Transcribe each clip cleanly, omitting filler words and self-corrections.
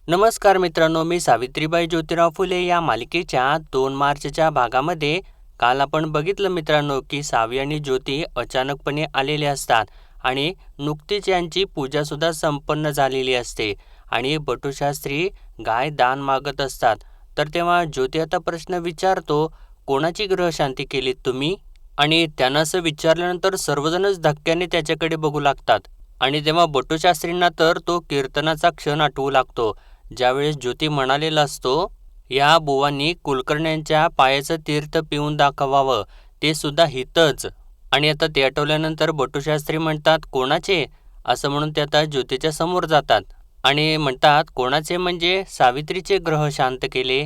नमस्कार मित्रांनो, मी सावित्रीबाई ज्योतिराव फुले या मालिकेच्या 2 मार्चच्या भागामध्ये काल आपण बघितलं मित्रांनो की सावी आणि ज्योती अचानकपणे आलेले असतात आणि नुकतीच यांची पूजासुद्धा संपन्न झालेली असते आणि बटूशास्त्री गाय दान मागत असतात. तर तेव्हा ज्योती आता प्रश्न विचारतो, कोणाची ग्रहशांती केलीत तुम्ही? आणि त्यानं असं विचारल्यानंतर सर्वजणच धक्क्याने त्याच्याकडे बघू लागतात आणि तेव्हा बटूशास्त्रींना तर तो कीर्तनाचा क्षण आठवू लागतो, ज्यावेळेस ज्योती म्हणालेला असतो, या बुवांनी कुलकर्ण्यांच्या पायाचं तीर्थ पिऊन दाखवावं, ते सुद्धा हितच. आणि आता ते आठवल्यानंतर बटूशास्त्री म्हणतात, कोणाचे? असं म्हणून ते आता ज्योतीच्या समोर जातात आणि म्हणतात, कोणाचे म्हणजे सावित्रीचे ग्रह शांत केले.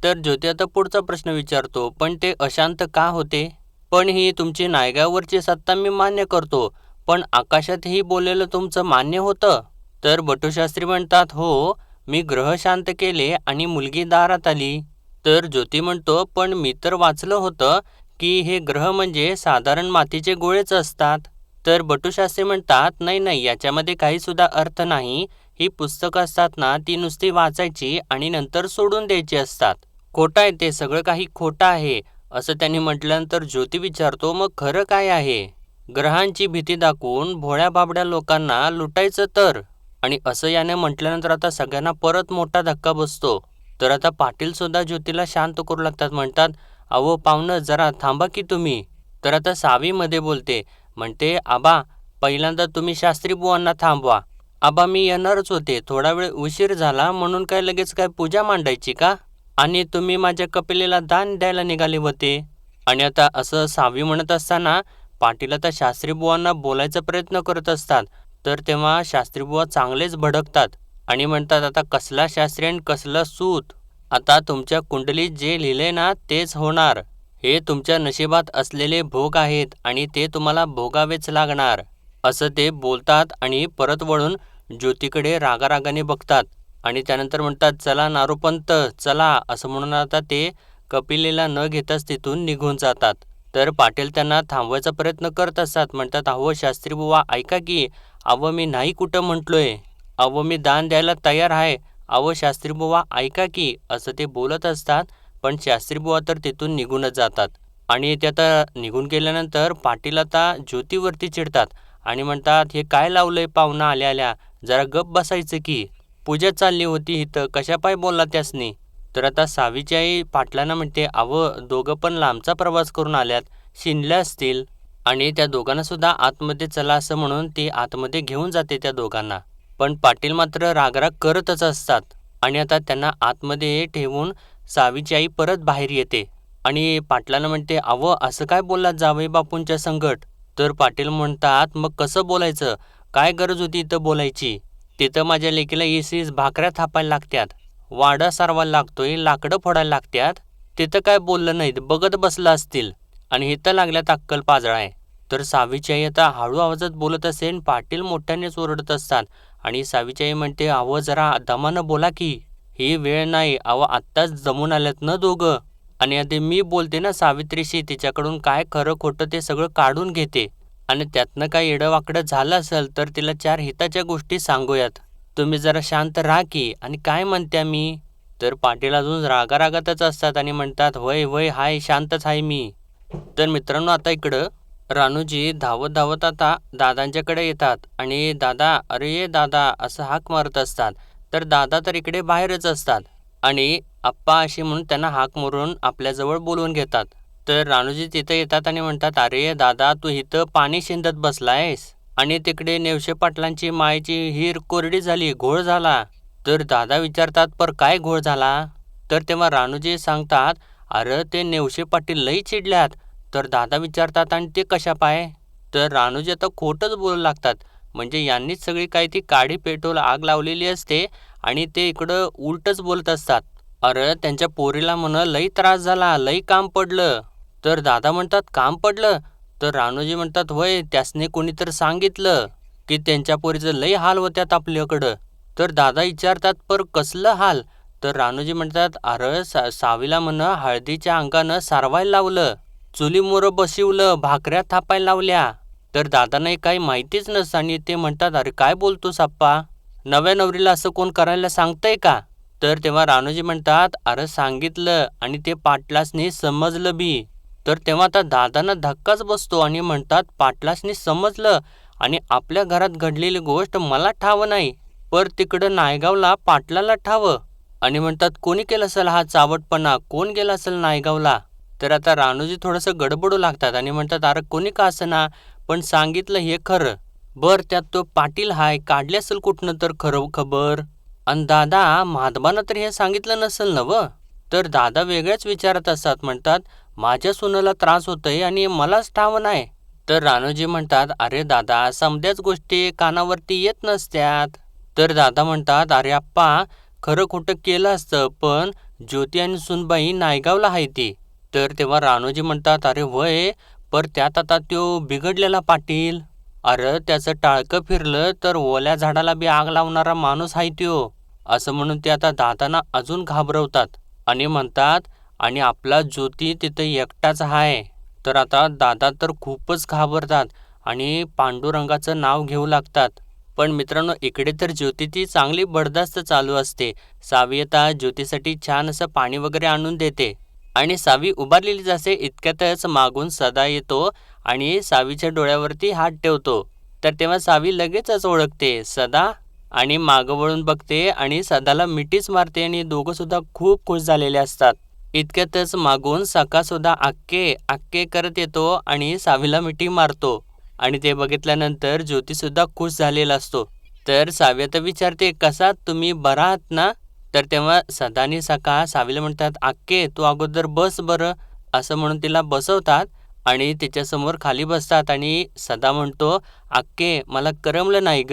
तर ज्योती आता पुढचा प्रश्न विचारतो, पण ते अशांत का होते? पण ही तुमची नायगावरची सत्ता मी मान्य करतो, पण आकाशातही बोललेलं तुमचं मान्य होतं? तर बटूशास्त्री म्हणतात, हो, मी ग्रह शांत केले आणि मुलगी दारात आली. तर ज्योती म्हणतो, पण मी तर वाचलं होतं की हे ग्रह म्हणजे साधारण मातीचे गोळेच असतात. तर बटूशास्त्री म्हणतात, नाही नाही, याच्यामध्ये काही सुद्धा अर्थ नाही. ही पुस्तकं असतात ना, ती नुसती वाचायची आणि नंतर सोडून द्यायची असतात. खोटं आहे, ते सगळं काही खोटं आहे. असं त्यांनी म्हटल्यानंतर ज्योती विचारतो, मग खरं काय आहे? ग्रहांची भीती दाखवून भोळ्या बाबड्या लोकांना लुटायचं तर. आणि असं याने म्हटल्यानंतर आता सगळ्यांना परत मोठा धक्का बसतो. तर आता पाटील सुद्धा ज्योतीला शांत करू लागतात. म्हणतात, अहो पाहुणं, जरा थांबा की तुम्ही. तर आता सावी मध्ये बोलते, म्हणते, आबा, पहिल्यांदा तुम्ही शास्त्री बुवांना थांबवा. आबा, मी येणारच होते, थोडा वेळ उशीर झाला म्हणून काय लगेच काय पूजा मांडायची का? आणि तुम्ही माझ्या कपिलेला दान द्यायला निघाले होते. आणि आता असं सावी म्हणत असताना पाटील आता शास्त्री बुवांना बोलायचा प्रयत्न करत असतात. तर तेव्हा शास्त्रीबुवा चांगलेच भडकतात आणि म्हणतात, आता कसला शास्त्री आणि कसला सूत? आता तुमच्या कुंडलीत जे लिहिले ना तेच होणार. हे तुमच्या नशिबात असलेले भोग आहेत आणि ते तुम्हाला भोगावेच लागणार. असं ते बोलतात आणि परत वळून ज्योतीकडे रागारागाने बघतात आणि त्यानंतर म्हणतात, चला नारोपंत चला, असं म्हणून आता ते कपिलेला न घेताच तिथून निघून जातात. तर पाटील त्यांना थांबवायचा प्रयत्न करत असतात. म्हणतात, अहो शास्त्री बुवा, ऐका की. अहो मी नाही कुठं म्हटलोय. अहो मी दान द्यायला तयार आहे. अहो शास्त्री बुवा ऐका की, असं ते बोलत असतात. पण शास्त्री बुवा तर तिथून निघूनच जातात आणि ते आता निघून गेल्यानंतर पाटील आता ज्योतीवरती चिडतात आणि म्हणतात, हे काय लावलंय पाहुणा आल्या आल्या, जरा गप बसायचं की. पूजा चालली होती इथं, कशा पाय बोलला त्यासनी? तर आता सावीची आई पाटलांना म्हणते, अहो दोघं पण लांबचा प्रवास करून आल्यात, शिनल्या असतील. आणि त्या दोघांना सुद्धा आतमध्ये चला असं म्हणून ती आतमध्ये घेऊन जाते त्या दोघांना. पण पाटील मात्र रागराग करतच असतात आणि आता त्यांना आतमध्ये ठेवून सावीची आई परत बाहेर येते आणि पाटलांना म्हणते, अहो असं काय बोललात जावई बापूंच्या संगट? तर पाटील म्हणतात, मग कसं बोलायचं? काय गरज होती इथं बोलायची? तिथं माझ्या लेकीला इसीस भाकऱ्या थापायला लागत्यात, वाडा सारवायला लागतोय, लाकडं फोडायला लागत्यात. तिथं काय बोललं नाहीत, बघत बसलं असतील आणि इथं लागल्यात अक्कल पाजळाय. तर सावीची आई आता हळू आवाजात बोलत असेल, पाटील मोठ्यानेच ओरडत असतात आणि सावीची आई म्हणते, अहो जरा दमानं बोला की, ही वेळ नाही. अहो आत्ताच जमून आल्यात ना दोघं. आणि आधी मी बोलते ना सावित्रीशी, तिच्याकडून काय खरं खोटं ते सगळं काढून घेते आणि त्यातनं काय येडंवाकडं झालं असेल तर तिला 4 हिताच्या गोष्टी सांगूयात. तुम्ही जरा शांत राहा की. आणि काय म्हणत्या मी? तर पाटील अजून रागारागातच असतात आणि म्हणतात, वय वय हाय, शांतच आहे मी. तर मित्रांनो, आता इकडं रानूजी धावत धावत आता दादांच्याकडे येतात आणि दादा, अरे ये दादा, असं हाक मारत असतात. तर दादा तर इकडे बाहेरच असतात आणि आप्पा अशी म्हणून त्यांना हाक मारून आपल्याजवळ बोलवून घेतात. तर रानूजी तिथं येतात आणि म्हणतात, अरे दादा, तू इथं पाणी शिंदत बसलायस आणि तिकडे नेवशे पाटलांची मायची हिर कोरडी झाली, घोळ झाला. तर दादा विचारतात, पर काय घोळ झाला? तर तेव्हा रानूजी सांगतात, अरे ते नेवशे पाटील लई चिडल्यात. तर दादा विचारतात, आणि ते कशा पाय? तर रानूजी आता खोटंच बोलू लागतात. म्हणजे यांनीच सगळी काही ती काडी पेटवून आग लावलेली असते आणि ते इकडं उलटच बोलत असतात. अरे त्यांच्या पोरीला म्हण लई त्रास झाला, लई काम पडलं. तर दादा म्हणतात, काम पडलं? तर रानूजी म्हणतात, होय, त्यासने कोणी तर सांगितलं की त्यांच्या पोरीचं लई हाल होत्यात आपल्याकडं. तर दादा विचारतात, पर कसलं हाल? तर रानूजी म्हणतात, अरे सावीला म्हण हळदीच्या अंगानं सारवायला लावलं, चुलीमुरं बशिवलं, भाकऱ्या थापायला लावल्या. तर दादांना काही माहितीच नसतं आणि ते म्हणतात, अरे काय बोलतोस आप्पा? नव्या नवरीला असं कोण करायला सांगतंय का? तर तेव्हा रानूजी म्हणतात, अरे सांगितलं आणि ते पाटलासनी समजलं बी. तर तेव्हा आता दादांना धक्काच बसतो आणि म्हणतात, पाटलासनी समजलं आणि आपल्या घरात घडलेली गोष्ट मला ठाव नाही, पर तिकडं नायगावला पाटलाला ठावं. आणि म्हणतात, कोणी केलं असेल हा चावटपणा, कोण गेला असेल नायगावला. तर आता रानूजी थोडंसं गडबडू लागतात आणि म्हणतात, अरे कोणी का असेना, पण सांगितलं हे खरं. बर त्यात तो पाटील हाय, काढले असेल कुठनं तर खरं खबर. आणि दादा महादबानं तर हे सांगितलं नसेल ना व. तर दादा वेगळ्याच विचारात असतात. म्हणतात, माझ्या सुनेला त्रास होतोय आणि मलाच ठाव नाही. तर रानूजी म्हणतात, अरे दादा समद्याच गोष्टी कानावरती येत नसत्यात. तर दादा म्हणतात, अरे आप्पा खरं खोटं केलं असतं, पण ज्योती आणि सुनबाई नायगावला आहे ती. तर तेव्हा रानूजी म्हणतात, अरे वय, पर त्यात आता त्यो बिघडलेला पाटील. अरे त्याचं टाळकं फिरलं तर ओल्या झाडाला बी आग लावणारा माणूस आहे त्यो. असं म्हणून ते आता दादांना अजून घाबरवतात आणि म्हणतात, आणि आपला ज्योती तिथं एकटाच आहे. तर आता दादा तर खूपच घाबरतात आणि पांडुरंगाचं नाव घेऊ लागतात. पण मित्रांनो, इकडे तर ज्योतीची चांगली बडदास्त चालू असते. सावी आता ज्योतीसाठी छान असं पाणी वगैरे आणून देते आणि सावी उभारलेलीच असते. इतक्यातच मागून सदा येतो आणि सावीच्या डोळ्यावरती हात ठेवतो. तर तेव्हा सावी लगेचच ओळखते सदा आणि मागं वळून बघते आणि सदाला मिठीच मारते आणि दोघं सुद्धा खूप खुश झालेले असतात. इतक्यातच मागून सखा सुद्धा आक्के आक्के करत येतो आणि सावीला मिठी मारतो आणि ते बघितल्यानंतर ज्योती सुद्धा खुश झालेला असतो. तर सावी आता विचारते, कसा तुम्ही बरा आहात ना. तर तेव्हा सदानी सखा सावीला म्हणतात, आक्के तू अगोदर बस बरं. असं म्हणून तिला बसवतात आणि तिच्यासमोर खाली बसतात आणि सदा म्हणतो, आक्के मला करमलं नाही ग.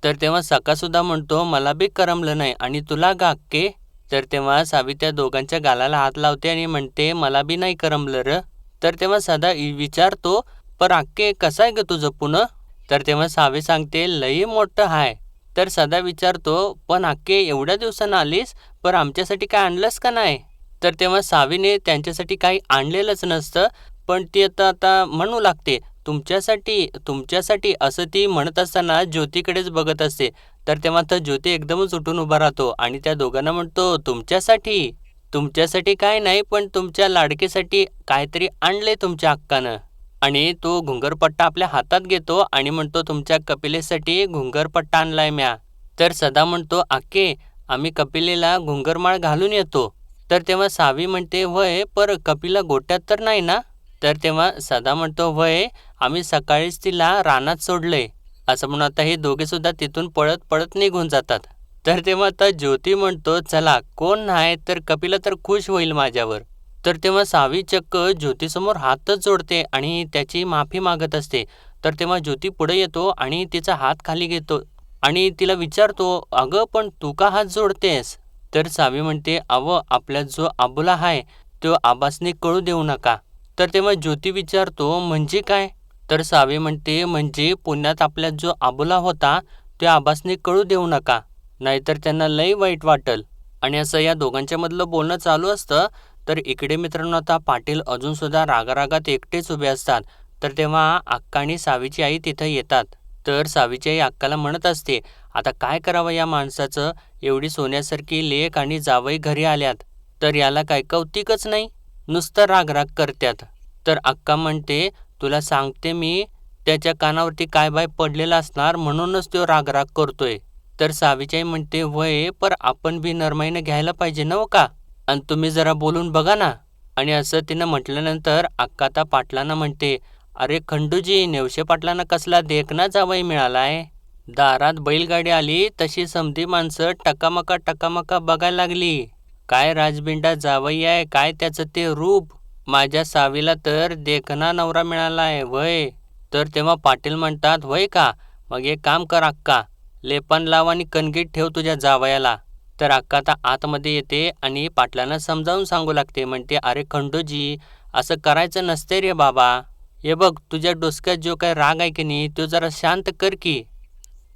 तर तेव्हा सखा सुद्धा म्हणतो, मला बी करमलं नाही आणि तुला ग आक्के. तर तेव्हा सावी त्या दोघांच्या गालाला हात लावते आणि म्हणते, मला बी नाही करमलं र. तर तेव्हा सदा विचारतो, पर आक्के कसं आहे ग तुझं पुणं. तर तेव्हा सावी सांगते, लई मोठं हाय. तर सदा विचारतो, पण आक्के एवढ्या दिवसानं आलीस, पर आमच्यासाठी काय आणलंस का नाही. तर तेव्हा सावीने त्यांच्यासाठी काही आणलेलंच नसतं, पण ती आता आता म्हणू लागते, तुमच्यासाठी तुमच्यासाठी असं ती म्हणत असताना ज्योतीकडेच बघत असते. तर तेव्हा तर ज्योती एकदमच उठून उभा राहतो आणि त्या दोघांना म्हणतो, तुमच्यासाठी तुमच्यासाठी काय नाही, पण तुमच्या लाडकीसाठी काहीतरी आणले तुमच्या अक्कानं. आणि तो घुंगरपट्टा आपल्या हातात घेतो आणि म्हणतो, तुमच्या कपिलेसाठी घुंगरपट्टा आणलाय म्या. तर सदा म्हणतो, आके आम्ही कपिलेला घुंगरमाळ घालून येतो. तर तेव्हा सावी म्हणते, वय पर कपिला गोट्यात तर नाही ना. तर तेव्हा सदा म्हणतो, वय आम्ही सकाळीच तिला रानात सोडलंय. असं म्हणून आता हे दोघे सुद्धा तिथून पळत पळत निघून जातात. तर तेव्हा आता ज्योती म्हणतो, चला कोण नाही तर कपिला तर खुश होईल माझ्यावर. तर तेव्हा सावी चक्क ज्योतीसमोर हातच जोडते आणि त्याची माफी मागत असते. तर तेव्हा ज्योती पुढे येतो आणि तिचा हात खाली घेतो आणि तिला विचारतो, अगं पण तू का हात जोडतेस. तर सावी म्हणते, अव आपल्यात जो आबुला आहे तो आबासने कळू देऊ नका. तर तेव्हा ज्योती विचारतो, म्हणजे काय. तर सावी म्हणते, म्हणजे पुण्यात आपल्यात जो आबुला होता तो आबासने कळू देऊ नका, नाहीतर त्यांना लई वाईट वाटल. आणि असं या दोघांच्या मधलं बोलणं चालू असतं. तर इकडे मित्रांनो आता पाटील अजूनसुद्धा रागारागात एकटेच उभे असतात. तर तेव्हा अक्का आणि सावीची आई तिथं येतात. तर सावीची आई अक्काला म्हणत असते, आता काय करावं या माणसाचं, एवढी सोन्यासारखी लेक आणि जावई घरी आल्यात, तर याला काय कौतिकच नाही, नुसतं रागराग करत्यात. तर अक्का म्हणते, तुला सांगते मी, त्याच्या कानावरती काय बाय पडलेला असणार म्हणूनच तो रागराग करतोय. तर सावीची आई म्हणते, वय पर आपण बी नरमाईनं घ्यायला पाहिजे नव का, आणि तुम्ही जरा बोलून बघा ना. आणि असं तिनं म्हटल्यानंतर अक्का आता पाटलांना म्हणते, अरे खंडूजी, नेवशे पाटलांना कसला देखना जावई मिळालाय. दारात बैलगाडी आली तशी समधी माणसं टकामका टकामका बघायला लागली. काय राजबिंडा जावई आहे, काय त्याचं ते रूप. माझ्या सावीला तर देखना नवरा मिळालाय वय. तर तेव्हा पाटील म्हणतात, वय का, मग एक काम कर अक्का, लेपन लाव आणि कणगीत ठेव तुझ्या जावयाला. तर अक्का आता आतमध्ये येते आणि पाटलांना समजावून सांगू लागते. म्हणते, अरे खंडूजी, असं करायचं नसते रे बाबा. हे बघ, तुझ्या डोसक्यात जो काय राग आहे की नाही तो जरा शांत कर की.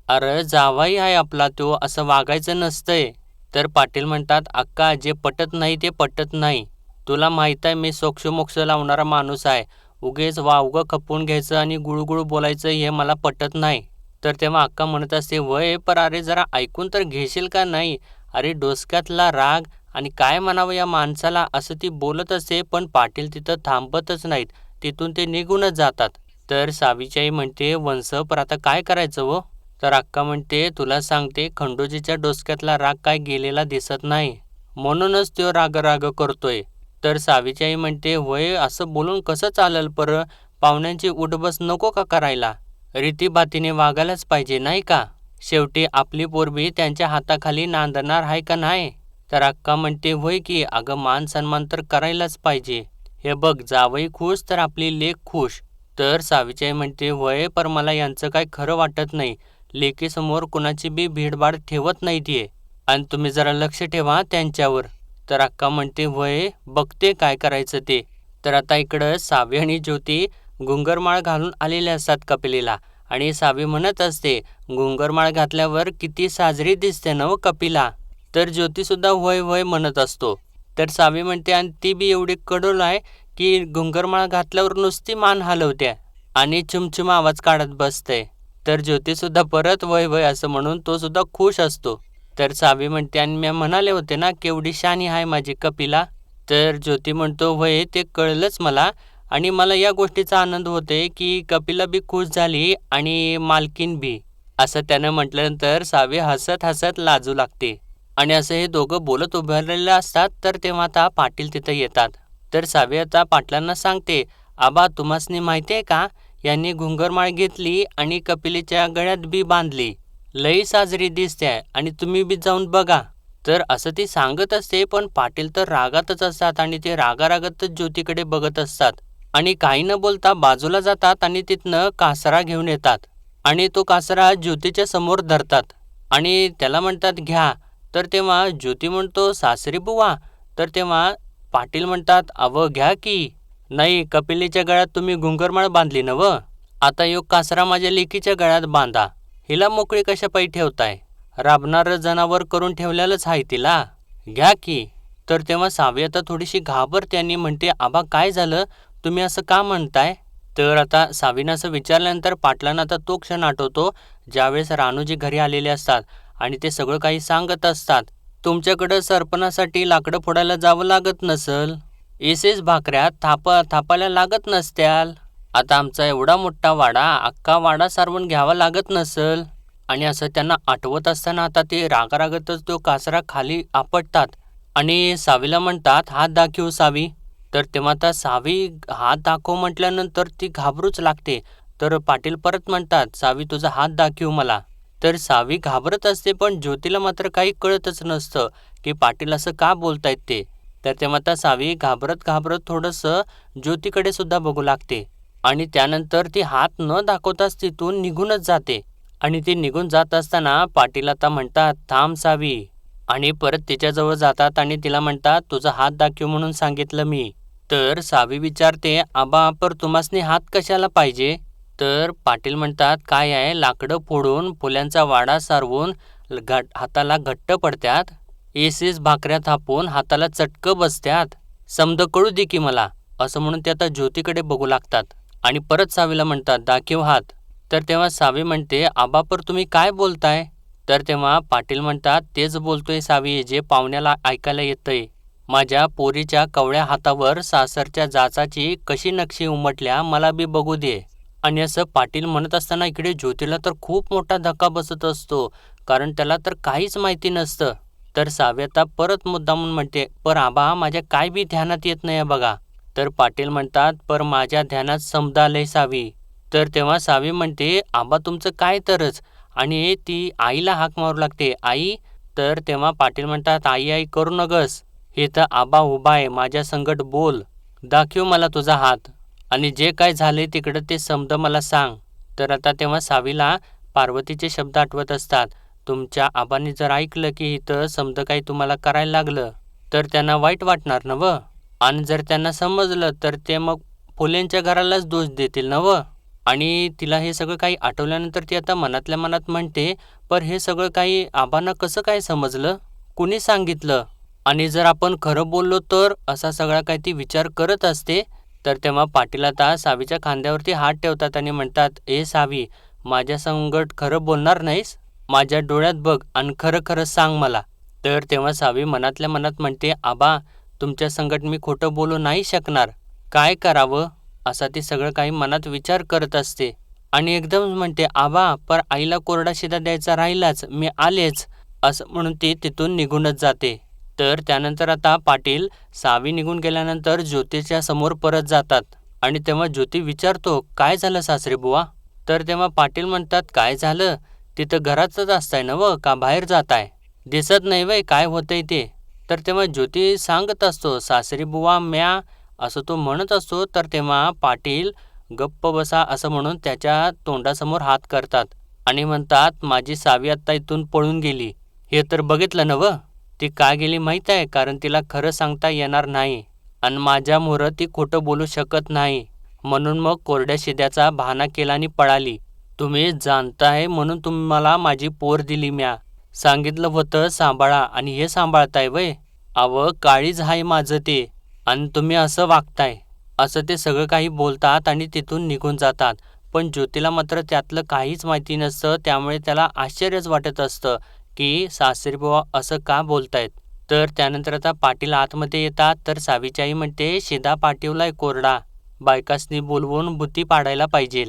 अरे जावाई आहे आपला तो, असं वागायचं नसतंय. तर पाटील म्हणतात, अक्का जे पटत नाही ते पटत नाही. तुला माहीत आहे मी सोक्षमोक्ष लावणारा माणूस आहे. उगेच वावगं खपवून घ्यायचं आणि गुळगुळ बोलायचं हे मला पटत नाही. तर तेव्हा अक्का म्हणत असते, वय पर अरे जरा ऐकून तर घेशील का नाही. अरे डोसक्यातला राग आणि काय म्हणावं या माणसाला असं ती बोलत असते, पण पाटील तिथं थांबतच नाहीत. तिथून ते निघूनच जातात. तर सावीची आई म्हणते, वंश पर आता काय करायचं हो? तर अक्का म्हणते, तुला सांगते खंडोजीच्या डोसक्यातला राग काय गेलेला दिसत नाही, म्हणूनच तो राग राग करतोय. तर सावीची आई म्हणते, होय असं बोलून कसं चालेल पर? पाहुण्यांची उठबस नको का करायला? रीतीभातीने वागायलाच पाहिजे नाही का? शेवटी आपली पोरबी त्यांच्या हाताखाली नांदणार आहे का नाही? तर अक्का म्हणते, होय की अगं, मान सन्मान तर करायलाच पाहिजे. हे बघ, जावई खुश तर आपली लेक खुश. तर सावीची आई म्हणते, होय पर मला यांचं काय खरं वाटत नाही. लेकीसमोर कुणाची बी भीडभाड ठेवत नाही ती, आणि तुम्ही जरा लक्ष ठेवा त्यांच्यावर. तर अक्का म्हणते, होय बघते काय करायचं ते. तर आता इकडं सावी आणि ज्योती घुंगरमाळ घालून आलेले असतात कपिलेला, आणि सावी म्हणत असते, घुंगरमाळ घातल्यावर किती साजरी दिसते ना व कपिला. तर ज्योतीसुद्धा होय होय म्हणत असतो. तर सावी म्हणते, आणि ती बी एवढी कडोल आहे की घुंगरमाळ घातल्यावर नुसती मान हलवते आणि चुमचुम आवाज काढत बसते. तर ज्योतीसुद्धा परत वय वय असं म्हणून तो सुद्धा खुश असतो. तर सावी म्हणते, आणि मी म्हणाले होते ना केवढी शानी आहे माझी कपिला. तर ज्योती म्हणतो, वय ते कळलंच मला, आणि मला या गोष्टीचा आनंद होते की कपिला बी खुश झाली आणि मालकीन बी. असं त्यानं म्हटल्यानंतर सावी हसत हसत लाजू लागते. आणि असं हे दोघं बोलत उभारलेले असतात. तर तेव्हा आता पाटील तिथं येतात. तर सावी आता पाटलांना सांगते, आबा तुम्हासनी माहिती आहे का, यांनी घुंगरमाळ घेतली आणि कपिलेच्या गळ्यात बी बांधली. लई साजरी दिसते आणि तुम्ही बी जाऊन बघा. तर असं ती सांगत असते, पण पाटील तर रागातच असतात आणि ते रागारागातच ज्योतीकडे बघत असतात. आणि काही न बोलता बाजूला जातात आणि तिथनं कासरा घेऊन येतात. आणि तो कासरा ज्योतीच्या समोर धरतात आणि त्याला म्हणतात, घ्या. तर तेव्हा ज्योती म्हणतो, सासरी बुवा. तर तेव्हा पाटील म्हणतात, अव घ्या की. नाही, कपिलेच्या गळ्यात तुम्ही घुंगरमाळ बांधली नव, आता योग कासरा माझ्या लेकीच्या गळ्यात बांधा. हिला मोकळी कशापायी ठेवताय? राबणारं जनावर करून ठेवलेलंच आहे तिला, घ्या की. तर तेव्हा सावी आता थोडीशी घाबरते आणि म्हणते, आबा काय झालं, तुम्ही असं का म्हणताय? तर आता सावीनं असं विचारल्यानंतर पाटलांना आता तो क्षण आठवतो ज्यावेळेस रानूजी घरी आलेले असतात आणि ते सगळं काही सांगत असतात. तुमच्याकडं सरपणासाठी लाकडं फोडायला जावं लागत नसल, एसेच भाकऱ्या थापायला लागत नसत्याल. आता आमचा एवढा मोठा वाडा, अख्खा वाडा सारवून घ्यावा लागत नसल. आणि असं त्यांना आठवत असताना आता ते रागारागतच तो कासरा खाली आपटतात आणि सावीला म्हणतात, हात दाखव सावी. तर तेव्हा आता सावी हात दाखव म्हटल्यानंतर ती घाबरूच लागते. तर पाटील परत म्हणतात, सावी तुझा हात दाखव मला. तर सावी घाबरत असते, पण ज्योतीला मात्र काही कळतच नसतं की पाटील असं का बोलतायत ते. तर तेव्हा आता सावी घाबरत घाबरत थोडंसं ज्योतीकडे सुद्धा बघू लागते आणि त्यानंतर ती हात न दाखवताच तिथून निघूनच जाते. आणि ती निघून जात असताना पाटील आता म्हणतात, थांब सावी. आणि परत तिच्याजवळ जातात आणि तिला म्हणतात, तुझा हात दाखव म्हणून सांगितलं मी. तर सावी विचारते, आबा पर तुम्हासनी हात कशाला पाहिजे? तर पाटील म्हणतात, काय आहे, लाकडं फोडून फुल्यांचा वाडा सारवून हाताला घट्ट पडत्यात, एसेस भाकऱ्या थापून हाताला चटकं बसत्यात, समद कळू दे की मला. असं म्हणून ते आता ज्योतीकडे बघू लागतात आणि परत सावीला म्हणतात, दाखव हात. तर तेव्हा सावी म्हणते, आबा पर तुम्ही काय बोलताय? तर तेव्हा पाटील म्हणतात, तेच बोलतोय सावी जे पाहुण्याला ऐकायला येतंय. माझ्या पोरीच्या कवळ्या हातावर सासरच्या जाचाची कशी नक्षी उमटल्या मला बी बघू दे. आणि असं पाटील म्हणत असताना इकडे ज्योतीला तर खूप मोठा धक्का बसत असतो, कारण त्याला तर काहीच माहिती नसतं. तर सावी आता परत मुद्दामून म्हणते, पर आबा माझ्या काय बी ध्यानात येत नाही बघा. तर पाटील म्हणतात, पर माझ्या ध्यानात समजालंय सावी. तर तेव्हा सावी म्हणते, आबा तुमचं काय तरच. आणि ती आईला हाक मारू लागते, आई. तर तेव्हा पाटील म्हणतात, आई आई करू नगस, हे तर आबा उभा आहे, माझ्या संगट बोल, दाखव मला तुझा हात, आणि जे काय झाले तिकडं ते समज मला सांग. तर आता तेव्हा सावीला पार्वतीचे शब्द आठवत असतात, तुमच्या आबांनी जर ऐकलं की इथं समज काही तुम्हाला करायला लागलं तर त्यांना वाईट वाटणार नव, आणि जर त्यांना समजलं तर ते मग फुलेंच्या घरालाच दोष देतील नव. आणि तिला हे सगळं काही आठवल्यानंतर ती आता मनातल्या मनात म्हणते, पर हे सगळं काही आबांना कसं काय समजलं, कुणी सांगितलं, आणि जर आपण खरं बोललो तर, असा सगळा काही ती विचार करत असते. तर तेव्हा पाटील आता सावीच्या खांद्यावरती हात ठेवतात आणि म्हणतात, ए सावी, माझ्या संगट खरं बोलणार नाहीस? माझ्या डोळ्यात बघ आणि खरं खरं सांग मला, तर तेव्हा सावी मनातल्या मनात म्हणते, आबा तुमच्या संगट मी खोटं बोलू नाही शकणार, काय करावं असा ती सगळं काही मनात विचार करत असते. आणि एकदम म्हणते, आबा पर आईला कोरडा शिदा द्यायचा राहिलाच, मी आलेच असं म्हणून ती तिथून निघूनच जाते. तर त्यानंतर आता पाटील सावी निघून गेल्यानंतर ज्योतीच्या समोर परत जातात आणि तेव्हा ज्योती विचारतो, काय झालं सासरे बुवा? तर तेव्हा पाटील म्हणतात, काय झालं, तिथं घरातच असताय ना व का बाहेर जाताय, दिसत नाही वय काय होतंय ते. तर तेव्हा ज्योती सांगत असतो, सासरी बुवा म्या असं तो म्हणत असतो. तर तेव्हा पाटील गप्प बसा असं म्हणून त्याच्या तोंडासमोर हात करतात आणि म्हणतात, माझी सावी आत्ता इथून पळून गेली, हे तर बघितलं ना व, ती का गेली माहीत आहे, कारण तिला खरं सांगता येणार नाही आणि माझ्यामोरं ती खोटं बोलू शकत नाही, म्हणून मग कोरड्या शिद्याचा बहाणा केला आणि पळाली. तुम्ही जाणताय म्हणून तुम्ही मला माझी पोर दिली, म्या सांगितलं होतं सांभाळा आणि हे सांभाळताय वय, अव काळीज आहे माझं ते आणि तुम्ही असं वागताय, असं ते सगळं काही बोलतात आणि तिथून निघून जातात. पण ज्योतीला मात्र त्यातलं काहीच माहिती नसतं, त्यामुळे त्याला आश्चर्यच वाटत असतं की सासरीबुवा असं का बोलतायत. तर त्यानंतर आता पाटील आतमध्ये येतात. तर सावीची आई म्हणते, शिदा पाठवलाय कोरडा, बायकासनी बोलवून बुती पाडायला पाहिजे,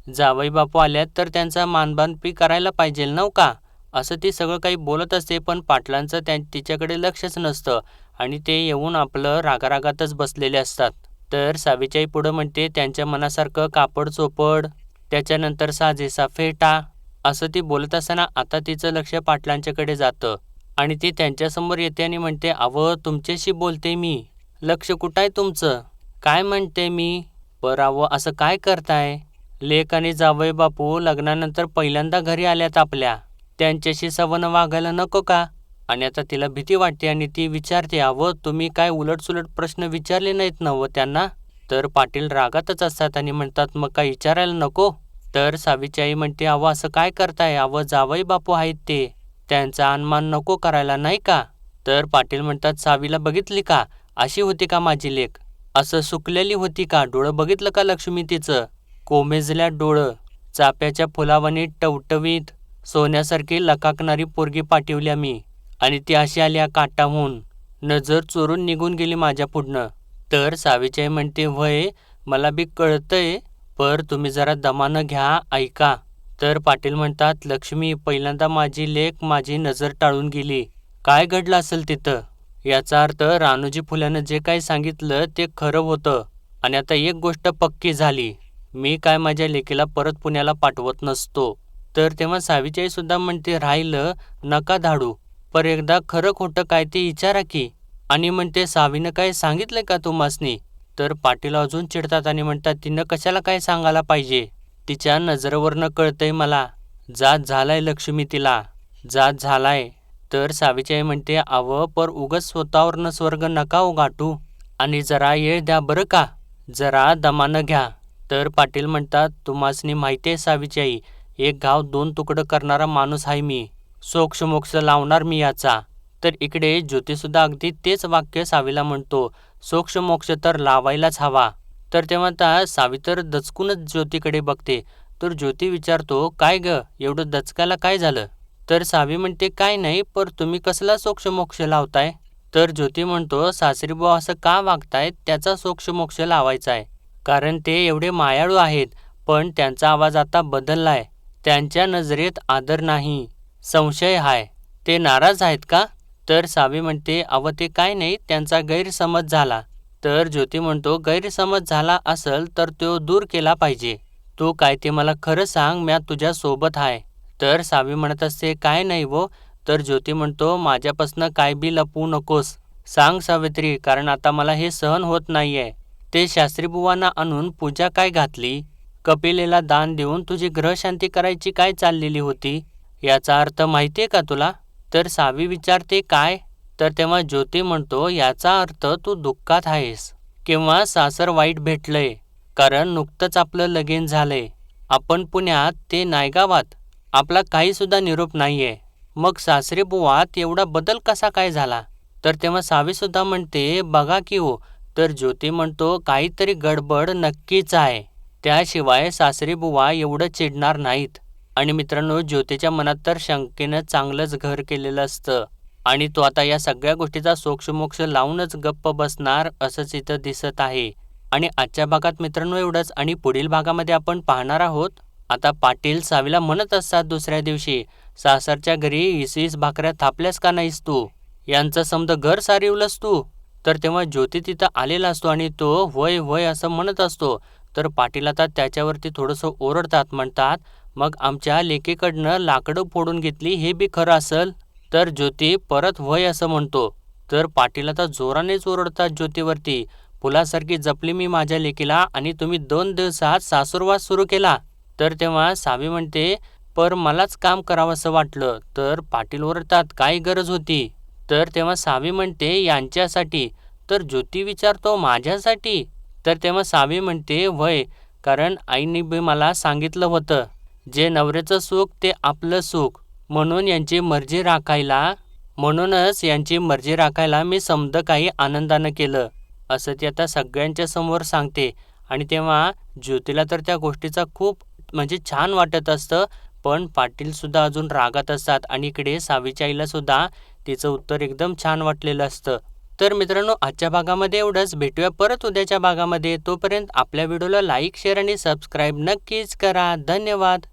जावई बापू आल्यात तर त्यांचा मानपान करायला पाहिजे नव का, असं ती सगळं काही बोलत असते. पण पाटलांचं तिच्याकडे लक्षच नसतं आणि ते येऊन आपलं रागारागातच बसलेले असतात. तर सावीच्याई पुढं म्हणते, त्यांच्या मनासारखं कापड चोपड, त्याच्यानंतर साजेसा फेटा, असं ती बोलत असताना आता तिचं लक्ष पाटलांच्याकडे जातं आणि ती त्यांच्यासमोर येते आणि म्हणते, अव तुमच्याशी बोलते मी, लक्ष कुठं आहे तुमचं, काय म्हणते मी, अव असं काय करताय, लेक आणि जावई बापू लग्नानंतर पहिल्यांदा घरी आल्यात आपल्या, त्यांच्याशी सवनं वागायला नको का. आणि आता तिला भीती वाटते आणि ती विचारते, अव तुम्ही काय उलटसुलट प्रश्न विचारले नाहीत ना व त्यांना. तर पाटील रागातच असतात आणि म्हणतात, मग काय विचारायला नको. तर सावीची आई म्हणते, अव असं काय करताय, अव जावई बापू आहेत ते, त्यांचा अनमान नको करायला नाही का. तर पाटील म्हणतात, सावीला बघितली का, अशी होती का माझी लेक, असं सुकलेली होती का, डोळं बघितलं का लक्ष्मी तिचं, कोमेजल्या डोळं, चाप्याच्या फुलावानी टवटवीत सोन्यासारखी लकाकणारी पोरगी पाठवल्या मी आणि ती अशी आल्या काटाहून, नजर चोरून निघून गेली माझ्या पुढनं. तर सावीची आई म्हणते, व्हय मला बी कळतंय, पर तुम्ही जरा दमानं घ्या, ऐका. तर पाटील म्हणतात, लक्ष्मी पहिल्यांदा माझी लेक माझी नजर टाळून गेली, काय घडलं असेल तिथं, याचा अर्थ रानूजी फुल्यानं जे काही सांगितलं ते खरं होतं आणि आता एक गोष्ट पक्की झाली, मी काय माझ्या लेकीला परत पुण्याला पाठवत नसतो. तर तेव्हा सावीची आई सुद्धा म्हणते, राहिलं नका धाडू, पर एकदा खरं खोटं काय ते विचारा की. आणि म्हणते, सावीनं काय सांगितलंय का तुम्हासनी. तर पाटील अजून चिडतात आणि म्हणतात, तिनं कशाला काय सांगायला पाहिजे, तिच्या नजरेवरनं कळतंय मला, जात झालाय लक्ष्मी तिला, जात झालाय. तर सावीची आई म्हणते, अव पर उगच स्वतःवरनं स्वर्ग नका गाठू आणि जरा येळ द्या बरं का, जरा दमानं घ्या. तर पाटील म्हणतात, तुम्हासनी माहिती आहे सावीची आई, एक गाव दोन तुकडं करणारा माणूस आहे मी, सोक्षमोक्ष लावणार मी याचा. तर इकडे ज्योतीसुद्धा अगदी तेच वाक्य सावीला म्हणतो, सोक्षमोक्ष तर लावायलाच हवा. तर तेव्हा आता सावी तर दचकूनच ज्योतीकडे बघते. तर ज्योती विचारतो, काय ग एवढं दचकायला काय झालं. तर सावी म्हणते, काय नाही, पर तुम्ही कसला सोक्षमोक्ष लावताय. तर ज्योती म्हणतो, सासरीबुवा असं का वागताय, त्याचा सोक्षमोक्ष लावायचा आहे, कारण ते एवढे मायाळू आहेत, पण त्यांचा आवाज आता बदललाय, त्यांच्या नजरेत आदर नाही, संशय हाय, ते नाराज आहेत का. तर सावी म्हणते, अव ते काय नाही, त्यांचा गैरसमज झाला. तर ज्योती म्हणतो, गैरसमज झाला असेल तर तो दूर केला पाहिजे, तू काय ते मला खरं सांग, म्या तुझ्या सोबत आहे. तर सावी म्हणत असते, काय नाही वो. तर ज्योती म्हणतो, माझ्यापासनं काय बी लपवू नकोस, सांग सावित्री, कारण आता मला हे सहन होत नाहीये. ते शास्त्रीबुवांना आणून पूजा काय घातली, कपिलेला दान देऊन तुझी ग्रहशांती करायची काय चाललेली होती, याचा अर्थ माहितीये का तुला. तर सावी विचारते, काय. तर तेव्हा ज्योती म्हणतो, याचा अर्थ तू दुःखात आहेस किंवा सासर वाईट भेटलंय, कारण नुकतंच आपलं लगीन झालंय, आपण पुण्यात ते नायगावात, आपला काहीसुद्धा निरोप नाहीये, मग सासरे बुवात एवढा बदल कसा काय झाला. तर तेव्हा सावीसुद्धा म्हणते, बघा की हो. तर ज्योती म्हणतो, काहीतरी गडबड नक्कीच आहे, त्याशिवाय सासरी बुवा एवढं चिडणार नाहीत. आणि मित्रांनो, ज्योतीच्या मनात तर शंकेनं चांगलंच घर केलेलं असतं. आणि तो आता या सगळ्या गोष्टीचा सोक्षमोक्ष लावूनच गप्प बसणार असंच इथं दिसत आहे. आणि आजच्या भागात मित्रांनो एवढंच. आणि पुढील भागामध्ये आपण पाहणार आहोत, आता पाटील सावीला म्हणत असतात दुसऱ्या दिवशी, सासरच्या घरी 20 भाकऱ्या थापल्यास का नाहीस तू, यांचं समद घर सारिवलंस तू. तर तेव्हा ज्योती तिथं आलेला असतो आणि तो होय होय असं म्हणत असतो. तर पाटील आता त्याच्यावरती थोडंसं ओरडतात, म्हणतात मग आमच्या लेकीकडनं लाकडं फोडून घेतली हे बी खरं असेल. तर ज्योती परत होय असं म्हणतो. तर पाटील आता जोरानेच ओरडतात ज्योतीवरती, फुलासारखी जपली मी माझ्या लेकीला आणि तुम्ही 2 दिवसात सासूरवास सुरू केला. तर तेव्हा सावी म्हणते, पर मलाच काम करावंसं वाटलं. तर पाटील ओरडतात, काय गरज होती. तर तेव्हा सावी म्हणते यांच्यासाठी. तर ज्योती विचारतो माझ्यासाठी. तर तेव्हा सावी म्हणते वय, कारण आईने बी मला सांगितलं होतं, जे नवऱ्याचं सुख ते आपलं सुख, म्हणूनच यांची मर्जी राखायला मी समद काही आनंदानं केलं, असं ती आता सगळ्यांच्या समोर सांगते. आणि तेव्हा ज्योतीला तर त्या गोष्टीचा खूप म्हणजे छान वाटत असतं, पण पाटीलसुद्धा अजून रागात असतात. आणि इकडे सावीच्या आईलासुद्धा तिचं उत्तर एकदम छान वाटलेलं असतं. तर मित्रांनो आजच्या भागामध्ये एवढंच. भेटूया परत उद्याच्या भागामध्ये. तोपर्यंत आपल्या व्हिडिओला लाईक, शेअर आणि सबस्क्राईब नक्कीच करा. धन्यवाद.